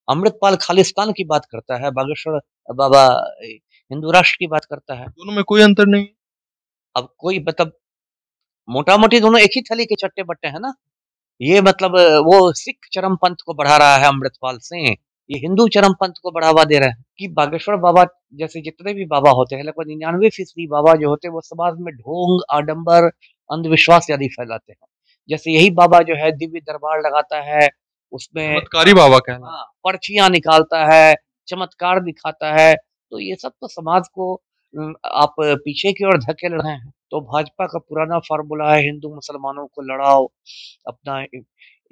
अमृतपाल खालिस्तान की बात करता है, बागेश्वर बाबा हिंदू राष्ट्र की बात करता है। दोनों में कोई अंतर नहीं है। अब कोई मतलब मोटा-मोटी दोनों एक ही थैली के चट्टे-बट्टे हैं ना। ये मतलब वो सिख चरमपंथ को बढ़ा रहा है अमृतपाल सिंह, ये हिंदू चरमपंथ को बढ़ावा दे रहे हैं कि बागेश्वर बाबा जैसे जितने भी बाबा होते हैं, लगभग 99% बाबा जो होते हैं, वो समाज में ढोंग, आडंबर, अंधविश्वास आदि फैलाते हैं। जैसे यही बाबा जो है दिव्य दरबार लगाता है, उसमें चमत्कारी बाबा कहलाते हाँ, पर्चियाँ निकालता है, चमत्कार दिखाता है, तो ये सब तो समाज को आप पीछे की ओर धकेल रहे हैं। तो भाजपा का पुराना फ़ॉर्मूला है हिंदू मुसलमानों को लड़ाओ, अपना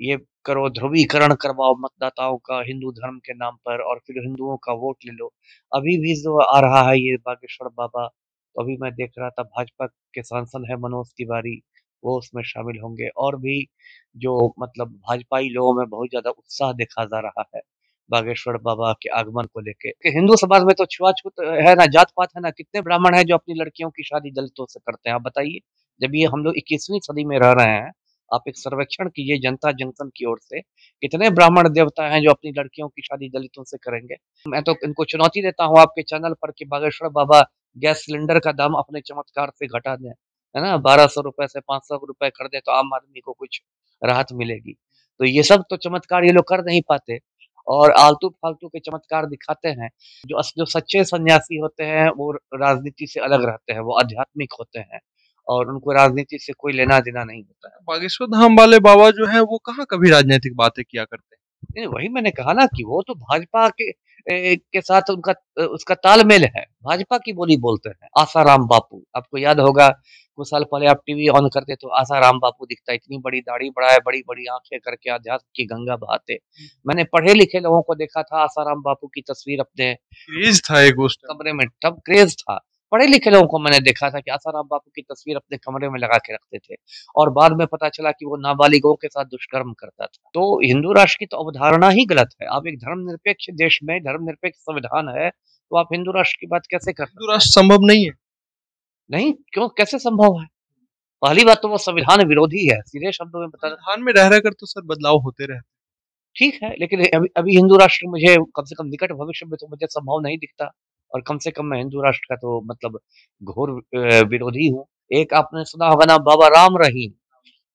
ये करो, ध्रुवीकरण करवाओ मतदाताओं का हिंदू धर्म के नाम पर और फिर हिंदुओं का वोट ले लो। अभी भी जो आ रहा है ये बागेश्वर बाबा, तो अभी मैं देख रहा था भाजपा के सांसद हैं मनोज तिवारी, वो उसमें शामिल होंगे और भी जो मतलब भाजपाई लोगों में बहुत ज़्यादा उत्साह देखा जा रहा है, बागेश्वर बाबा के आगमन को लेके। कि हिंदू समाज में तो छुआ-छूत है ना, जात-पात है ना, कितने ब्राह्मण हैं जो अपनी लड़कियों की शादी दलितों से करते हैं, आप बताइए? जब ये हम लोग 21वीं सदी में रह रहे हैं, आप एक सर्वेक्षण कीजिए जनता जंक्शन की ओर से, कितने ब्राह्मण देवता हैं जो अपनी लड़कियों की शादी दलितों से करेंगे? मैं तो इनको चुनौती देता हूँ आपके चैनल पर कि बागेश्वर बाबा गैस सिलेंडर का दाम अपने चमत्कार से घटा दें, है ना? ₹1200 से ₹500 कर दें तो आम आदमी को कुछ राहत मिलेगी। तो ये सब तो चमत्कार ये लोग कर नहीं पाते और आलतू-फालतू के चमत्कार दिखाते हैं। जो सच्चे सन्यासी होते हैं वो राजनीति से अलग रहते हैं, वो आध्यात्मिक होते हैं और उनको राजनीति से कोई लेना-देना नहीं होता है। हैं। बागेश्वर धाम वाले बाबा जो हैं वो कहाँ कभी राजनीतिक बातें किया करते हैं। नहीं, वही मैंने कहा ना कि वो तो भाजपा के साथ उनका उसका तालमेल है। भाजपा की बोली बोलते हैं। आसाराम बापू, आपको याद होगा कुछ साल पहले आप टीवी ऑन करते तो आसाराम बापू दिखता, इतनी बड़ी दाढ़ी बढ़ाए, बड़ी-बड़ी आँखें करके अध्यात्म की गंगा बहाते। मैंने पढ़े-लिखे लोगों को देखा था आसाराम बापू की तस्वीर अपने क्रेज था एक उस टाइम। कमरे में, तब क्रेज़ था। पढ़े-लिखे लोगों को मैंने देखा था कि आसाराम बापू की तस्वीर अपने कमरे में लगा के रखते थे और बाद में पता चला कि वो नाबालिगों के साथ दुष्कर्म करता था। तो हिंदू राष्ट्र की तो अवधारणा ही गलत है। आप एक धर्मनिरपेक्ष देश में धर्मनिरपेक्ष संविधान है, तो आप हिंदू राष्ट्र की बात कैसे कर हिंदू सकते हैं? राष्ट्र संभव नहीं है। नहीं, क्यों कैसे संभव है? पहली बात तो वो संविधान विरोधी है, सीधे शब्दों में बता संविधान में रह कर तो सर बदलाव होते रहते ठीक है, लेकिन अभी अभी हिंदू राष्ट्र मुझे कम से कम निकट भविष्य में तो मुझे संभव नहीं दिखता और कम से कम मैं हिंदू राष्ट्र का तो मतलब घोर विरोधी हूँ। एक आपने सुना होगा ना बाबा राम रहीम,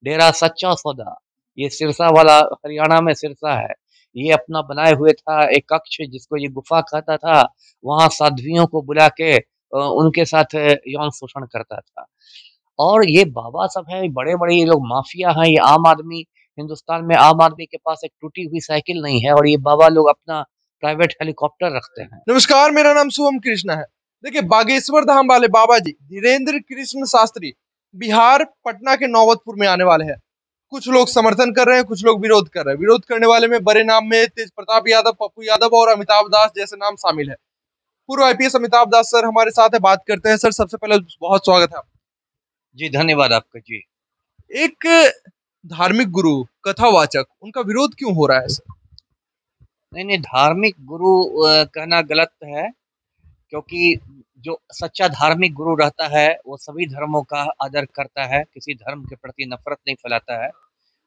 डेरा सच्चा सौदा, ये सिरसा वाला हरियाणा में सिरसा है। ये अपना बनाए हुए था एक कक्ष जिसको ये गुफा कहता था, वहाँ साध्वियों को बुला के उनके साथ यौन शोषण करता था। और ये बाबा सब हैं, बड़े-बड़े ये लोग माफिया हैं, ये आम आदमी हिंदुस्तान में आम आदमी के पास एक टूटी हुई साइकिल नहीं है और ये बाबा लोग अपना प्राइवेट हेलीकॉप्टर रखते हैं। हैं। नमस्कार, मेरा नाम शुभम कृष्णा है। देखिए, बागेश्वर धाम वाले बाबा जी धीरेन्द्र कृष्ण शास्त्री बिहार पटना के नौबतपुर में आने वाले हैं। कुछ लोग समर्थन कर रहे हैं, कुछ लोग विरोध कर रहे हैं। विरोध करने वाले में बड़े नाम में तेज प्रताप यादव, पप्पू यादव और अमिताभ दास जैसे नाम शामिल है। पूर्व आईपीएस अमिताभ दास सर हमारे साथ है, बात करते हैं। सर, सबसे पहले बहुत स्वागत है। जी, धन्यवाद आपका जी। एक धार्मिक गुरु, कथावाचक, उनका विरोध क्यों हो रहा है सर? नहीं, नहीं धार्मिक गुरु कहना गलत है क्योंकि जो सच्चा धार्मिक गुरु रहता है, वो सभी धर्मों का आदर करता है, किसी धर्म के प्रति नफ़रत नहीं फैलाता है।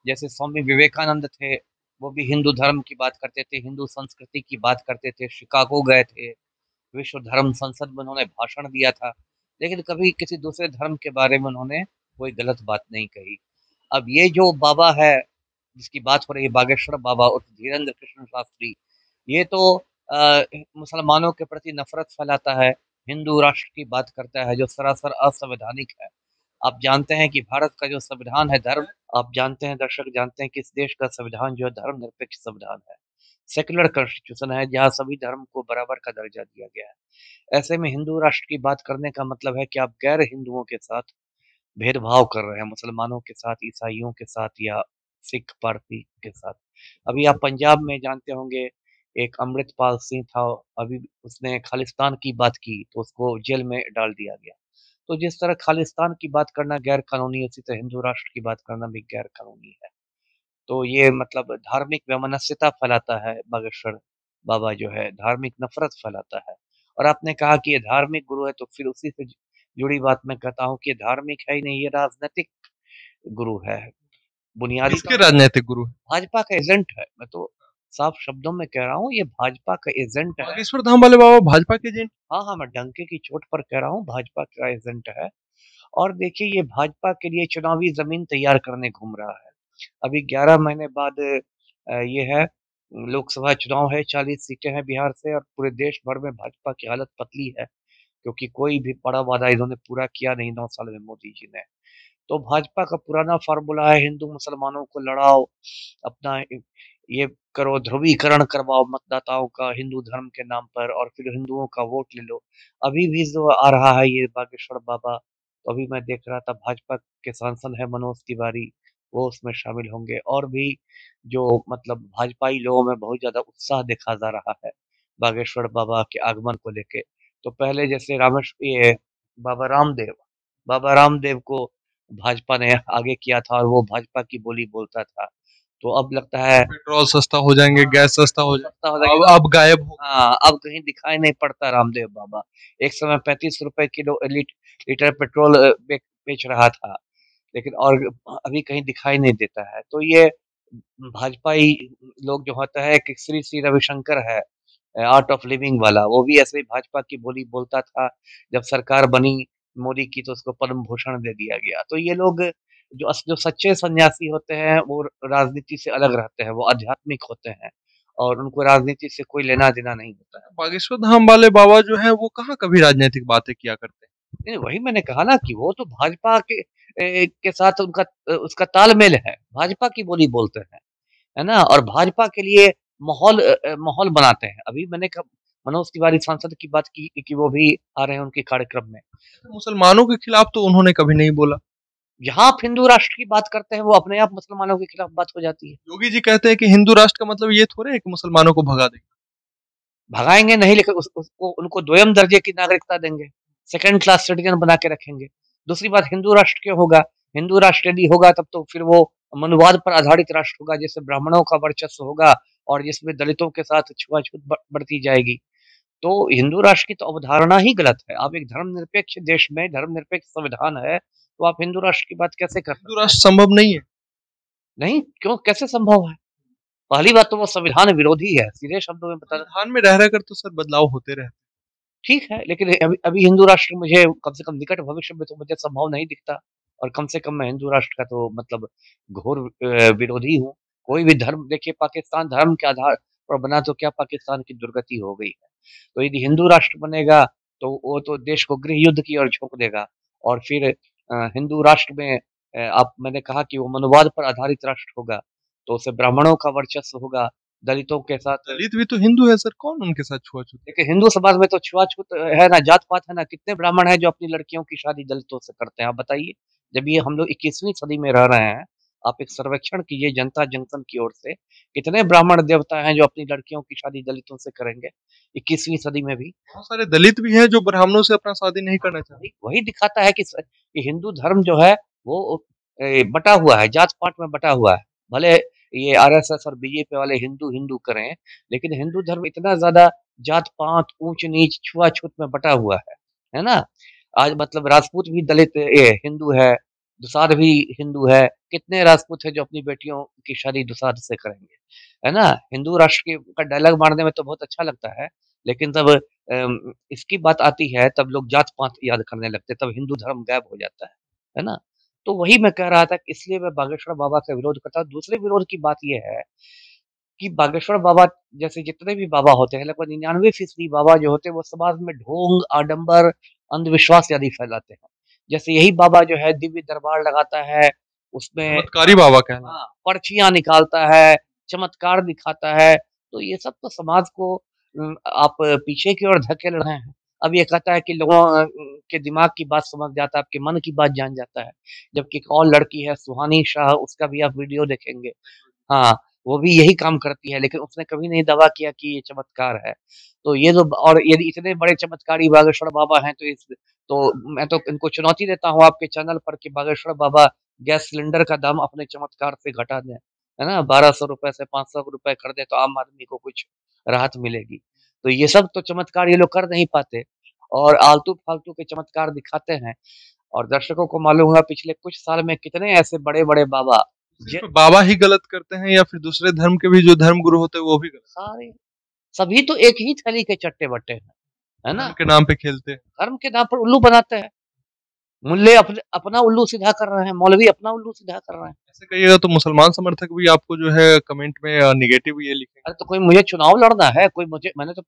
जैसे स्वामी विवेकानंद थे, वो भी हिंदू धर्म की बात करते थे, हिंदू संस्कृति की बात करते थे, शिकागो गए थे, विश्व धर्म संसद में उन्होंने भाषण दिया था, लेकिन कभी किसी दूसरे धर्म के बारे में उन्होंने कोई गलत बात नहीं कही। अब ये जो बाबा है, जिसकी बात हो रही है बागेश्वर बाबा उर्फ धीरेन्द्र कृष्ण शास्त्री, ये तो मुसलमानों के प्रति नफरत फैलाता है, हिंदू राष्ट्र की बात करता है जो सरासर असंवैधानिक है। आप जानते हैं कि भारत का जो संविधान है धर्म आप जानते हैं दर्शक जानते हैं कि इस देश का संविधान जो है धर्मनिरपेक्ष संविधान है। सेक्युलर कॉन्स्टिट्यूशन है जहाँ सभी धर्म को बराबर का दर्जा दिया गया है। ऐसे में हिंदू राष्ट्र की बात करने का मतलब है कि आप गैर हिंदुओं के साथ भेदभाव कर रहे हैं, मुसलमानों के साथ, ईसाइयों के साथ या सिख पारसी के साथ। अभी आप पंजाब में जानते होंगे एक अमृतपाल सिंह था, अभी उसने खालिस्तान की बात की तो उसको जेल में डाल दिया गया। तो जिस तरह खालिस्तान की बात करना गैर कानूनी है, उसी तरह हिंदू राष्ट्र की बात करना भी गैर कानूनी है। तो ये मतलब धार्मिक वैमनस्यता फैलाता है बागेश्वर बाबा जो है, धार्मिक नफ़रत फैलाता है। और आपने कहा कि ये धार्मिक गुरु है तो फिर उसी से जुड़ी बात मैं कहता हूँ कि ये धार्मिक है ही नहीं, ये राजनैतिक गुरु है। बुनियादी किसके तौर पे राजनीतिक गुरु हैं? भाजपा का एजेंट है। मैं तो साफ शब्दों में कह रहा हूँ, ये भाजपा का एजेंट है। बागेश्वर धाम वाले बाबा भाजपा के एजेंट? हाँ, हाँ, मैं डंके की चोट पर कह रहा हूँ, भाजपा का एजेंट है। और देखिए ये भाजपा के लिए चुनावी ज़मीन तैयार करने घूम रहा है। अभी 11 महीने बाद ये है लोकसभा चुनाव है, 40 सीटें हैं बिहार से और पूरे देश भर में भाजपा की हालत पतली है, क्योंकि कोई भी बड़ा वादा इन्होंने पूरा किया नहीं 9 साल में मोदी जी ने। तो भाजपा का पुराना फ़ॉर्मूला है हिंदू मुसलमानों को लड़ाओ, अपना ये करो, ध्रुवीकरण करवाओ मतदाताओं का हिंदू धर्म के नाम पर और फिर हिंदुओं का वोट ले लो। अभी भी जो आ रहा है ये बागेश्वर बाबा, तो अभी मैं देख रहा था भाजपा के सांसद हैं मनोज तिवारी, वो उसमें शामिल होंगे और भी जो मतलब भाजपाई लोगों में बहुत ज़्यादा उत्साह देखा जा रहा है, बागेश्वर बाबा के आगमन को लेके। तो पहले जैसे ये बाबा रामदेव बाबा रामदेव को भाजपा ने आगे किया था और वो भाजपा की बोली बोलता था। तो अब लगता है पेट्रोल सस्ता हो जाएंगे, गैस सस्ता हो सस्ता हो जाएगा, जाएगा। अब गायब हो। हाँ, अब कहीं दिखाई नहीं पड़ता रामदेव बाबा। एक समय 35 रुपए किलो लीटर पेट्रोल बेच रहा था, लेकिन और अभी कहीं दिखाई नहीं देता है। तो ये भाजपाई लोग जो होता है कि श्री श्री रविशंकर है आर्ट ऑफ लिविंग वाला, वो भी ऐसे ही भाजपा की बोली बोलता था। जब सरकार बनी मोदी की तो उसको पद्म भूषण दे दिया गया। तो ये लोग जो सच्चे सन्यासी होते हैं वो राजनीति से अलग रहते हैं, वो आध्यात्मिक होते हैं और उनको राजनीति से कोई लेना देना नहीं होता है। बागेश्वर धाम वाले बाबा जो है वो कहाँ कभी राजनीतिक बातें किया करते हैं? नहीं, वही मैंने कहा ना कि वो तो भाजपा के साथ उनका उसका तालमेल है, भाजपा की बोली बोलते हैं, है ना? और भाजपा के लिए माहौल बनाते हैं। अभी मैंने मनोज तिवारी सांसद की बात की कि वो भी आ रहे हैं उनके कार्यक्रम में। मुसलमानों के खिलाफ तो उन्होंने कभी नहीं बोला। जहाँ आप हिंदू राष्ट्र की बात करते हैं, वो अपने आप मुसलमानों के खिलाफ बात हो जाती है। योगी जी कहते हैं कि हिंदू राष्ट्र का मतलब ये थोड़े है कि मुसलमानों को भगा देंगे। भगाएंगे नहीं, लेकिन उसको उनको दोयम दर्जे की नागरिकता देंगे, सेकंड क्लास सिटीजन बना के रखेंगे। दूसरी बात, हिंदू राष्ट्र क्यों होगा? हिंदू राष्ट्र यदि होगा तब तो फिर वो मनुवाद पर आधारित राष्ट्र होगा, जिससे ब्राह्मणों का वर्चस्व होगा और जिसमें दलितों के साथ छुआछूत बढ़ती जाएगी। तो हिंदू राष्ट्र की तो अवधारणा ही गलत है। आप एक धर्मनिरपेक्ष देश में धर्मनिरपेक्ष संविधान है, तो आप हिंदू राष्ट्र की बात कैसे कर हिंदू सकते हैं? राष्ट्र संभव नहीं है। नहीं, क्यों, कैसे संभव है? पहली बात तो वो संविधान विरोधी है, सीधे शब्दों में बता। संविधान में रह कर तो सर बदलाव होते रहते ठीक है, लेकिन अभी अभी हिंदू राष्ट्र मुझे कम से कम निकट भविष्य में तो मुझे संभव नहीं दिखता और कम से कम मैं हिंदू राष्ट्र का तो मतलब घोर विरोधी हूँ। कोई भी धर्म देखिए, पाकिस्तान धर्म के आधार पर बना तो क्या पाकिस्तान की दुर्गति हो गई है। तो यदि हिंदू राष्ट्र बनेगा तो वो तो देश को गृह युद्ध की ओर झोंक देगा और फिर हिंदू राष्ट्र में आप मैंने कहा कि वो मनुवाद पर आधारित राष्ट्र होगा, तो उससे ब्राह्मणों का वर्चस्व होगा, दलितों के साथ। दलित भी तो हिंदू है सर, कौन उनके साथ छुआछूत? देखिए हिंदू समाज में तो छुआछूत है ना, जात पात है ना, कितने ब्राह्मण हैं जो अपनी लड़कियों की शादी दलितों से करते हैं, आप बताइए। जब ये हम लोग 21वीं सदी में रह रहे हैं, आप एक सर्वेक्षण कीजिए जनता जंक्शन की ओर से, कितने ब्राह्मण देवता हैं जो अपनी लड़कियों की शादी दलितों से करेंगे 21वीं सदी में भी। बहुत सारे दलित भी हैं जो ब्राह्मणों से अपना शादी नहीं करना चाहते। वही वही दिखाता है कि हिंदू धर्म जो है वो बटा हुआ है, जात पात में बटा हुआ है। भले ये आरएसएस और बीजेपी वाले हिंदू हिंदू करें, लेकिन हिंदू धर्म इतना ज्यादा जात पात ऊंच नीच छुआछूत में बटा हुआ है ना? आज मतलब राजपूत भी दलित ये हिंदू है, दुसाध भी हिंदू है। कितने राजपूत है जो अपनी बेटियों की शादी दुसाध से करेंगे, है ना? हिंदू राष्ट्र की का डायलॉग मारने में तो बहुत अच्छा लगता है, लेकिन जब इसकी बात आती है तब लोग जात पात याद करने लगते हैं, तब हिंदू धर्म गायब हो जाता है ना? तो वही मैं कह रहा था कि इसलिए मैं बागेश्वर बाबा का विरोध करता हूँ। दूसरे विरोध की बात ये है कि बागेश्वर बाबा जैसे जितने भी बाबा होते हैं, लगभग 99% बाबा जो होते हैं वो समाज में ढोंग, आडंबर, अंधविश्वास आदि फैलाते हैं। जैसे यही बाबा जो है दिव्य दरबार लगाता है, उसमें चमत्कारी बाबा कहना। हाँ, पर्चियाँ निकालता है, चमत्कार दिखाता है, तो ये सब तो समाज को आप पीछे की ओर धकेल रहे हैं। अब ये कहता है कि लोगों के दिमाग की बात समझ जाता है, आपके मन की बात जान जाता है। जबकि एक और लड़की है सुहानी शाह, उसका भी आप वीडियो देखेंगे। हाँ, वो भी यही काम करती है, लेकिन उसने कभी नहीं दावा किया कि ये चमत्कार है। तो ये जो और यदि इतने बड़े चमत्कारी बागेश्वर बाबा हैं तो मैं तो इनको चुनौती देता हूँ आपके चैनल पर कि बागेश्वर बाबा गैस सिलेंडर का दाम अपने चमत्कार से घटा दें, है ना? 1200 रुपए से 500 रुपए कर दें तो आम आदमी को कुछ राहत मिलेगी। तो ये सब तो चमत्कार ये लोग कर नहीं पाते और आलतू-फालतू के चमत्कार दिखाते हैं और दर्शकों को मालूम होगा पिछले कुछ साल में कितने ऐसे बड़े-बड़े बाबा सिर्फ बाबा ही गलत करते हैं या फिर दूसरे धर्म के भी जो धर्म गुरु होते हैं वो भी गलत? सारे सभी तो एक ही थैली के चट्टे-बट्टे हैं, है ना? धर्म के नाम पे खेलते हैं। धर्म के नाम पर उल्लू बनाते हैं। मुल्ले अपना उल्लू सीधा कर रहे हैं, मौलवी अपना उल्लू सीधा कर रहे हैं। ऐसे कहिएगा तो मुसलमान समर्थक भी आपको जो है कमेंट में नेगेटिव ये लिखेंगे। अरे तो कोई मुझे चुनाव लड़ना है, कोई मुझे मैंने तो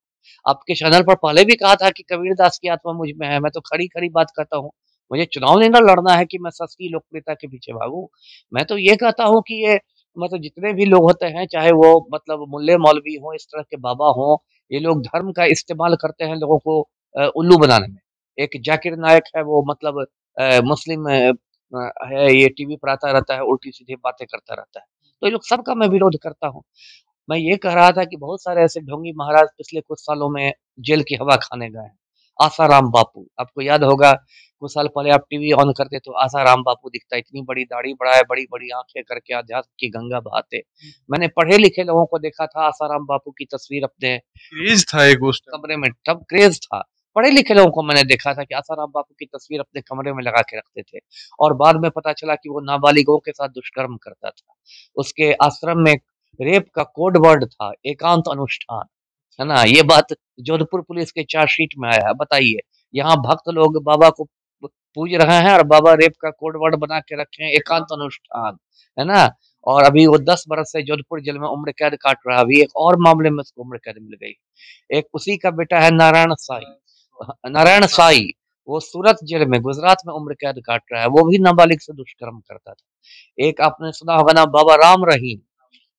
आपके चैनल पर पहले भी कहा था कि कबीरदास की आत्मा मुझ में है, मैं तो खड़ी-खड़ी बात करता हूँ। मुझे चुनाव नहीं ना लड़ना है कि मैं सस्ती लोकप्रियता के पीछे भागूँ। मैं तो ये कहता हूँ कि ये मतलब जितने भी लोग होते हैं, चाहे वो मतलब मुल्ले मौलवी हों, इस तरह के बाबा हों, ये लोग धर्म का इस्तेमाल करते हैं लोगों को उल्लू बनाने में। एक जाकिर नायक है वो मतलब मुस्लिम है, ये टीवी पर आता रहता है, उल्टी-सीधी बातें करता रहता है। तो ये लोग सबका मैं विरोध करता हूँ। मैं ये कह रहा था कि बहुत सारे ऐसे ढोंगी महाराज पिछले कुछ सालों में जेल की हवा खाने गए हैं। आसाराम बापू, आपको याद होगा कुछ साल पहले आप टीवी ऑन करते तो आसाराम बापू दिखता, इतनी बड़ी दाढ़ी बढ़ाए, बड़ी-बड़ी आँखें करके अध्यात्म की गंगा बहाते। मैंने पढ़े-लिखे लोगों को देखा था आसाराम बापू की तस्वीर अपने क्रेज था एक उस टाइम। कमरे में, तब क्रेज़ था। पढ़े-लिखे लोगों को मैंने देखा था कि आसाराम बापू की तस्वीर अपने कमरे में लगा के रखते थे और बाद में पता चला कि वो नाबालिगों के साथ दुष्कर्म करता था। उसके आश्रम में रेप का कोड वर्ड था, एकांत अनुष्ठान, है ना? ये बात जोधपुर पुलिस के चार्जशीट में आया है, बताइए। यहाँ भक्त लोग बाबा को पूज रहे हैं और बाबा रेप का कोड वर्ड बना के रखे हैं, एकांत अनुष्ठान, है ना? और अभी वो 10 बरस से जोधपुर जेल में उम्र कैद काट रहा है। अभी एक और मामले में उसको उम्र कैद मिल गई। एक उसी का बेटा है नारायण साईं। नारायण साईं, वो सूरत जेल में गुजरात में उम्र कैद काट रहा है, वो भी नाबालिग से दुष्कर्म करता था। एक आपने सुना होगा ना बाबा राम रहीम,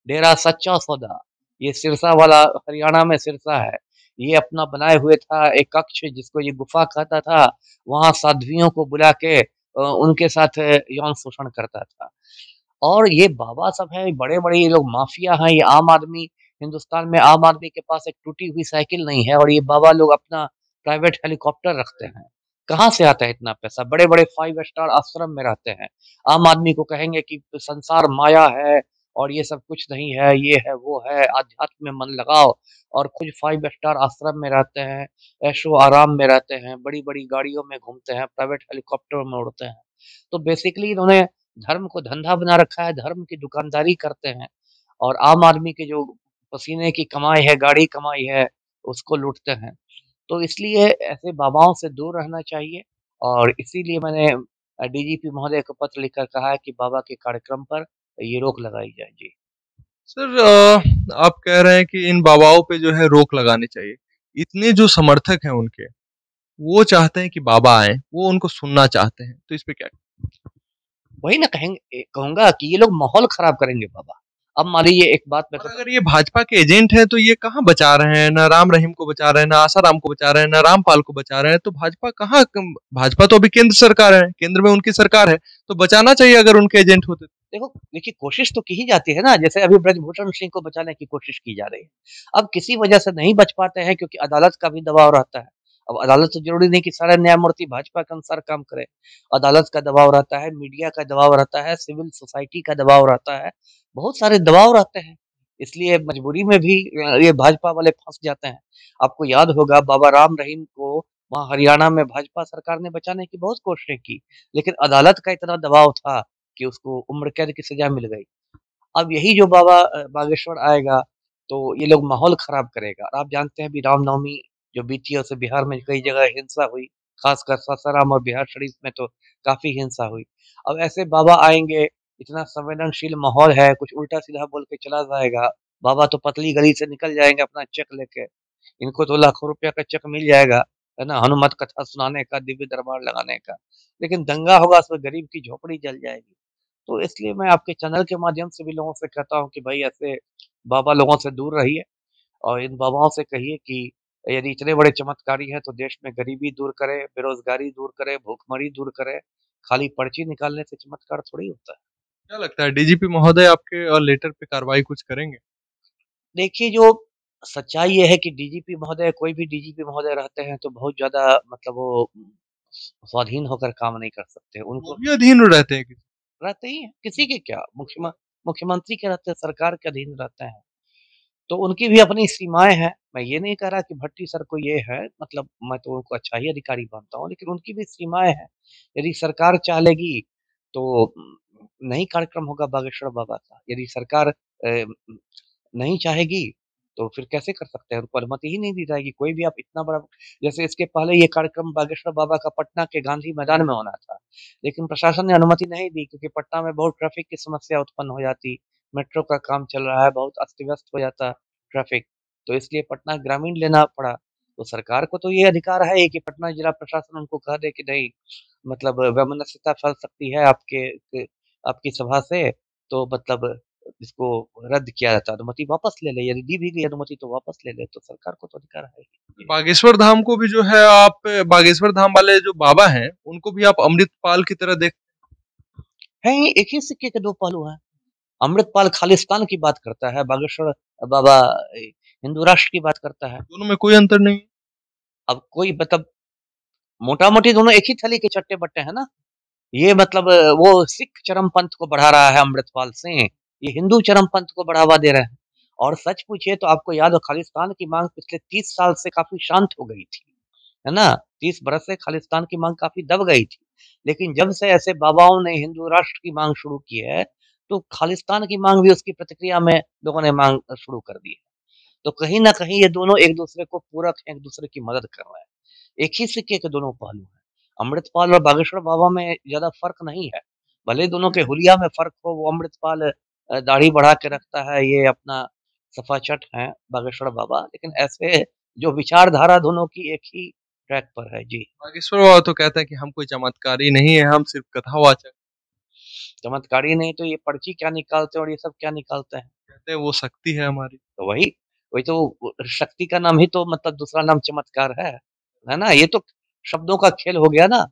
डेरा सच्चा सौदा, ये सिरसा वाला हरियाणा में सिरसा है। ये अपना बनाए हुए था एक कक्ष जिसको ये गुफा कहता था, वहाँ साध्वियों को बुला के उनके साथ यौन शोषण करता था। और ये बाबा सब हैं, बड़े-बड़े ये लोग माफिया हैं, ये आम आदमी हिंदुस्तान में आम आदमी के पास एक टूटी हुई साइकिल नहीं है और ये बाबा लोग अपना प्राइवेट हेलीकॉप्टर रखते हैं। कहाँ से आता है इतना पैसा? बड़े-बड़े 5 स्टार आश्रम में रहते हैं। आम आदमी को कहेंगे कि संसार माया है और ये सब कुछ नहीं है, ये है, वो है, आध्यात्म में मन लगाओ और खुद 5 स्टार आश्रम में रहते हैं, ऐशो-आराम में रहते हैं, बड़ी-बड़ी गाड़ियों में घूमते हैं, प्राइवेट हेलीकॉप्टर में उड़ते हैं। तो बेसिकली इन्होंने धर्म को धंधा बना रखा है, धर्म की दुकानदारी करते हैं और आम आदमी की जो पसीने की कमाई है, गाढ़ी कमाई है, उसको लूटते हैं। तो इसलिए ऐसे बाबाओं से दूर रहना चाहिए और इसीलिए मैंने डीजीपी महोदय को पत्र लिखकर कहा है कि बाबा के कार्यक्रम पर ये रोक लगाई जाए। जी। सर आप कह रहे हैं कि इन बाबाओं पे जो है रोक लगानी चाहिए। इतने जो समर्थक हैं उनके, वो चाहते हैं कि बाबा आएँ, वो उनको सुनना चाहते हैं। तो इस पे क्या? वही ना कहूँगा कि ये लोग माहौल खराब करेंगे बाबा। अब मान लीजिए एक बात मैं और कहता अगर ये भाजपा के एजेंट हैं तो ये कहाँ बचा रहे हैं? ना राम रहीम को बचा रहे हैं, ना आसाराम को बचा रहे हैं, ना रामपाल को बचा रहे हैं। तो भाजपा कहाँ भाजपा तो अभी केंद्र सरकार है, केंद्र में उनकी सरकार है, तो बचाना चाहिए अगर उनके एजेंट होते तो। देखो, देखिए कोशिश तो की ही जाती है ना, जैसे अभी ब्रजभूषण सिंह को बचाने की कोशिश की जा रही है। अब किसी वजह से नहीं बच पाते हैं क्योंकि अदालत का भी दबाव रहता है। अब अदालत तो ज़रूरी नहीं कि सारे न्यायमूर्ति भाजपा के अनुसार काम करें। अदालत का दबाव रहता है, मीडिया का दबाव रहता है, सिविल सोसाइटी का दबाव रहता है, बहुत सारे दबाव रहते हैं। इसलिए मजबूरी में भी ये भाजपा वाले फँस जाते हैं। आपको याद होगा बाबा राम रहीम को वहाँ हरियाणा में भाजपा सरकार ने बचाने की बहुत कोशिशें की, लेकिन अदालत का इतना दबाव था कि उसको उम्र कैद की सज़ा मिल गई। अब यही जो बाबा बागेश्वर आएगा, तो ये लोग माहौल खराब करेगा और आप जानते हैं अभी रामनवमी जो बीती है उससे बिहार में कई जगह हिंसा हुई, खासकर सासाराम और बिहार शरीफ में तो काफ़ी हिंसा हुई। अब ऐसे बाबा आएँगे, इतना संवेदनशील माहौल है, कुछ उल्टा-सीधा बोल के चला जाएगा, बाबा तो पतली गली से निकल जाएँगे अपना चेक लेके। इनको तो लाखों रुपया का चेक मिल जाएगा, है ना? हनुमत कथा सुनाने का, दिव्य दरबार लगाने का। लेकिन दंगा होगा उसमें गरीब की झोपड़ी जल जाएगी। तो इसलिए मैं आपके चैनल के माध्यम से भी लोगों से कहता हूँ कि भाई ऐसे बाबा लोगों से दूर रहिए और इन बाबाओं से कहिए कि यदि इतने बड़े चमत्कारी हैं तो देश में गरीबी दूर करें, बेरोज़गारी दूर करें, भूखमरी दूर करें। खाली पर्ची निकालने से चमत्कार थोड़ी होता है। क्या लगता है डीजीपी महोदय आपके लेटर पे कार्रवाई कुछ करेंगे? देखिए जो सच्चाई ये है कि डीजीपी महोदय कोई भी डीजीपी महोदय रहते हैं तो बहुत ज़्यादा मतलब वो स्वाधीन होकर काम नहीं कर सकते। वो उनको भी अधीन रहते हैं किसी? रहते ही हैं, किसी के क्या मुख्यमंत्री के रहते हैं, सरकार के अधीन रहते हैं। तो उनकी भी अपनी सीमाएँ हैं। मैं ये नहीं कह रहा कि भट्टी सर को ये है, मतलब मैं तो उनको अच्छा ही अधिकारी मानता हूँ, लेकिन उनकी भी सीमाएँ हैं। यदि सरकार चाह लेगी तो नहीं कार्यक्रम होगा बागेश्वर बाबा का। यदि सरकार नहीं चाहेगी तो फिर कैसे कर सकते हैं? उनको अनुमति ही नहीं दी जाएगी। कोई भी आप इतना बड़ा, जैसे इसके पहले ये कार्यक्रम बागेश्वर बाबा का पटना के गांधी मैदान में होना था, लेकिन प्रशासन ने अनुमति नहीं दी क्योंकि पटना में बहुत ट्रैफिक की समस्या उत्पन्न हो जाती। मेट्रो का काम चल रहा है, बहुत अस्त-व्यस्त हो जाता ट्रैफिक, तो इसलिए पटना ग्रामीण लेना पड़ा। तो सरकार को तो ये अधिकार है कि पटना जिला प्रशासन उनको कह दे कि नहीं, मतलब वैमनस्यता फैल सकती है आपकी सभा से, तो मतलब इसको रद्द किया जाता है, अनुमति वापस ले ले। यदि दी भी गई अनुमति तो वापस ले ले, तो सरकार को तो अधिकार है ही। बागेश्वर धाम को भी जो है आप बागेश्वर धाम वाले जो बाबा हैं, उनको भी आप अमृतपाल की तरह देख है ही, एक ही सिक्के के दो पहलू हैं। अमृतपाल खालिस्तान की बात करता है, बागेश्वर बाबा हिंदू राष्ट्र की बात करता है। दोनों में कोई अंतर नहीं है। अब कोई मतलब मोटा-मोटी दोनों एक ही थैली के चट्टे-बट्टे हैं ना। ये मतलब वो सिख चरमपंथ को बढ़ा रहा है अमृतपाल सिंह, ये हिंदू चरमपंथ को बढ़ावा दे रहे हैं। और सच पूछिए तो आपको याद हो, खालिस्तान की मांग पिछले 30 साल से काफी शांत हो गई थी, है ना? 30 बरस से खालिस्तान की मांग काफी दब गई थी। लेकिन जब से ऐसे बाबाओं ने हिंदू राष्ट्र की मांग शुरू की है, तो खालिस्तान की मांग भी उसकी प्रतिक्रिया में लोगों ने मांग शुरू कर दी है। तो कहीं न कहीं ये दोनों एक-दूसरे को पूरक हैं, एक-दूसरे की मदद कर रहे हैं। एक ही सिक्के के दोनों पहलू हैं। अमृतपाल और बागेश्वर बाबा में ज़्यादा फ़र्क नहीं है। भले दोनों के हुलिया में फ़र्क हो, वो अमृतपाल दाढ़ी बढ़ा के रखता है, ये अपना सफाचट हैं बागेश्वर बाबा, लेकिन ऐसे जो विचारधारा दोनों की एक ही ट्रैक पर है। जी। बागेश्वर बाबा तो कहते हैं कि हम कोई चमत्कारी नहीं है, हम सिर्फ कथावाचक। चमत्कारी नहीं तो ये पर्ची क्या निकालते हैं और ये सब क्या निकालते हैं? कहते हैं वो शक्ति है हमारी। तो वही तो शक्ति का नाम ही तो मतलब दूसरा नाम चमत्कार है ना? ये तो शब्दों का खेल हो गया ना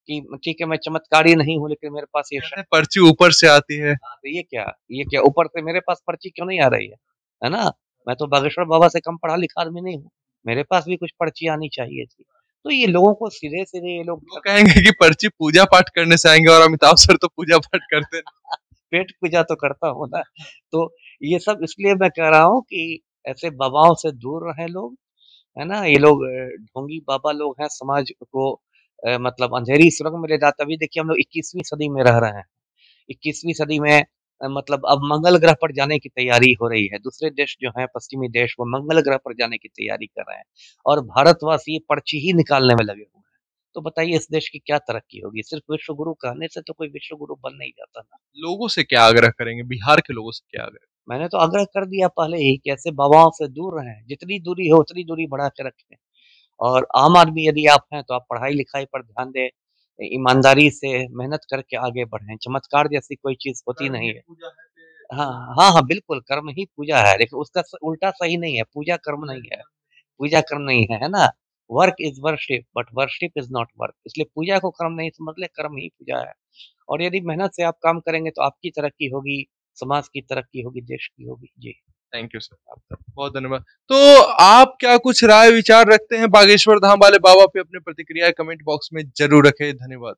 कि ठीक है मैं चमत्कारी नहीं हूँ लेकिन मेरे पास ये कहते हैं शक्ति पर्ची ऊपर से आती है। है। तो ये क्या ऊपर से मेरे पास पर्ची क्यों नहीं आ रही है ना? मैं तो बागेश्वर बाबा से कम पढ़ा-लिखा आदमी नहीं हूँ। मेरे पास भी कुछ पर्ची आनी चाहिए थी। तो ये लोगों को सीधे-सीधे ये लोग वो कहेंगे कि पर्ची पूजा पाठ करने से आएँगे और अमिताभ सर तो पूजा पाठ करते नहीं। पेट पूजा तो करता हूँ ना। तो ये सब इसलिए मैं कह रहा हूँ कि ऐसे बाबाओं से दूर रहें लोग, है ना? ये लोग ढोंगी बाबा लोग हैं, समाज को मतलब अंधेरी सुरंग में ले जाते। अभी देखिए हम लोग 21वीं सदी में रह रहे हैं। 21वीं सदी में मतलब अब मंगल ग्रह पर जाने की तैयारी हो रही है। दूसरे देश जो हैं, पश्चिमी देश, वो मंगल ग्रह पर जाने की तैयारी कर रहे हैं और भारतवासी पर्ची ही निकालने में लगे हुए हैं। तो बताइए इस देश की क्या तरक्की होगी? सिर्फ़ विश्व गुरु कहने से तो कोई विश्व गुरु बन नहीं जाता ना। लोगों से क्या आग्रह करेंगे? बिहार के लोगों से क्या आग्रह? मैंने तो आग्रह कर दिया पहले ही कि ऐसे बाबाओं से दूर रहें, जितनी दूरी हो उतनी दूरी बढ़ा के रखें। और आम आदमी यदि आप हैं तो आप पढ़ाई-लिखाई पर ध्यान दें, ईमानदारी से मेहनत करके आगे बढ़ें। चमत्कार जैसी कोई चीज़ होती नहीं है। हाँ, हाँ, हाँ, बिल्कुल कर्म ही पूजा है, लेकिन उसका उल्टा सही नहीं है, पूजा कर्म नहीं है। पूजा कर्म नहीं है, है ना? Work is worship but worship is not work. इसलिए पूजा को कर्म नहीं समझ ले, कर्म ही पूजा है। और यदि मेहनत से आप काम करेंगे तो आपकी तरक्की होगी, समाज की तरक्की होगी, देश की होगी। जी। थैंक यू सर, आपका बहुत धन्यवाद। तो आप क्या कुछ राय विचार रखते हैं बागेश्वर धाम वाले बाबा पे? अपनी प्रतिक्रिया कमेंट बॉक्स में ज़रूर रखें। धन्यवाद।